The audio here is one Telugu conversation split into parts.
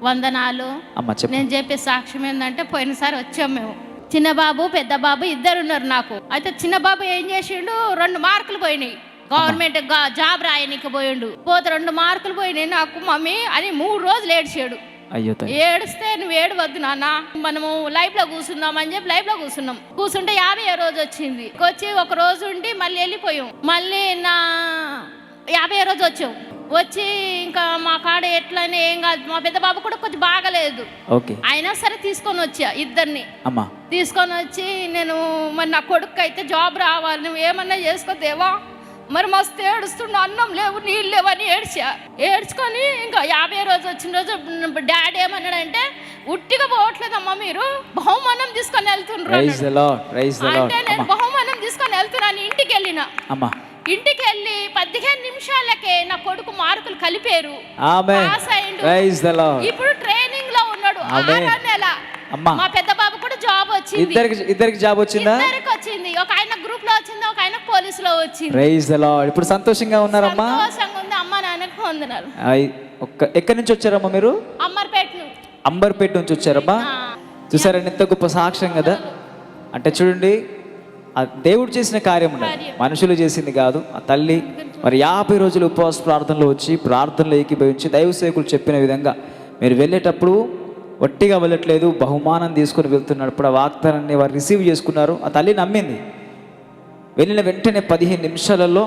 వందనాలు. అమ్మ చెప్పు. నేను చెప్పే సాక్ష్యం ఏంటంటే పోయినసారి వచ్చాం మేము. చిన్న బాబు పెద్ద బాబు ఇద్దరు ఉన్నారు నాకు. అయితే చిన్న బాబు ఏం చేసిండు, 2 మార్కులు పోయినాయి. గవర్నమెంట్ జాబ్ రాయనికి పోయిండు. పోతే 2 మార్కులు పోయినాయి నాకు మమ్మీ అని 3 రోజులు ఏడ్చాడు. అయ్యో ఏడిస్తే నువ్వు ఏడవద్దు నాన్న, మనము లైఫ్ లో కూర్చుందాం అని చెప్పి లైఫ్ లో కూర్చుంటే 50వ రోజు వచ్చింది. వచ్చి ఒక రోజు ఉండి మళ్ళీ వెళ్ళిపోయాం. మళ్ళీ నా 50వ రోజు వచ్చాం. వచ్చి ఇంకా మా కాడ ఎట్లయినా ఏం కాదు, మా పెద్ద బాబు కూడా కొంచెం బాగలేదు. అయినా సరే తీసుకొని వచ్చా ఇద్దరిని. తీసుకొని వచ్చి నేను మరి నా కొడుకు అయితే జాబ్ రావాలి, నువ్వు ఏమన్నా చేసుకోదేవా, మరి మస్తు ఏడుస్తుండ, అన్నం లేవు నీళ్ళు లేవు అని ఏడ్చుకొని ఇంకా 50వ రోజు వచ్చిన రోజు డాడీ ఏమన్నాడంటే, ఉట్టిగా పోవట్లేదమ్మా మీరు బహుమానం తీసుకొని వెళ్తున్నారు అంటే నేను బహుమానం తీసుకొని వెళ్తున్నాను. ఇంటికి వెళ్ళిన ఇంటికి వెళ్ళి 15 నిమిషాలకే నా కొడుకు మార్కులు కలిపారు, పాస్ అయ్యిండు. ఇప్పుడు ట్రైనింగ్ లో ఉన్నాడు. 6 నెల. మా పెద్ద బాబు కూడా జాబ్ వచ్చింది. ఇద్దరికి జాబ్ వచ్చిందా? ఇద్దరికి వచ్చింది. ఒక ఆయన గ్రూప్ లో వచ్చింది, ఒక ఆయన పోలీస్ లో వచ్చింది. Praise the Lord. ఇప్పుడు సంతోషంగా ఉన్నారమ్మా? సంతోషంగా ఉంది. అమ్మ నాన్నకు వందనాలు. ఎక్కడి నుంచి వచ్చారమ్మా మీరు? అంబర్పేట నుంచి వచ్చారమ్మా. చూసారండి ఎంత గొప్ప సాక్ష్యం కదా. అంటే చూడండి, ఆ దేవుడు చేసిన కార్యం మనుషులు చేసింది కాదు. ఆ తల్లి మరి 50 రోజులు ఉపవాస ప్రార్థనలో వచ్చి ప్రార్థనలో ఏకీభవించి దైవ సేవకులు చెప్పిన విధంగా మీరు వెళ్ళేటప్పుడు వట్టిగా వెళ్ళట్లేదు, బహుమానం తీసుకొని వెళ్తున్నప్పుడు ఆ వాగ్దానాన్ని వారు రిసీవ్ చేసుకున్నారు. ఆ తల్లి నమ్మింది. వెళ్ళిన వెంటనే 15 నిమిషాలలో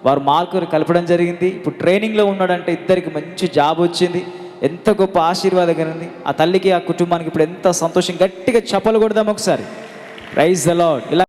వారు మార్కులు కలపడం జరిగింది. ఇప్పుడు ట్రైనింగ్లో ఉన్నాడంటే ఇద్దరికి మంచి జాబ్ వచ్చింది. ఎంత గొప్ప ఆశీర్వాదం ఉంది. ఆ తల్లికి ఆ కుటుంబానికి ఇప్పుడు ఎంత సంతోషం. గట్టిగా చప్పలు కొడదాం ఒకసారి. Praise the Lord. ఇలా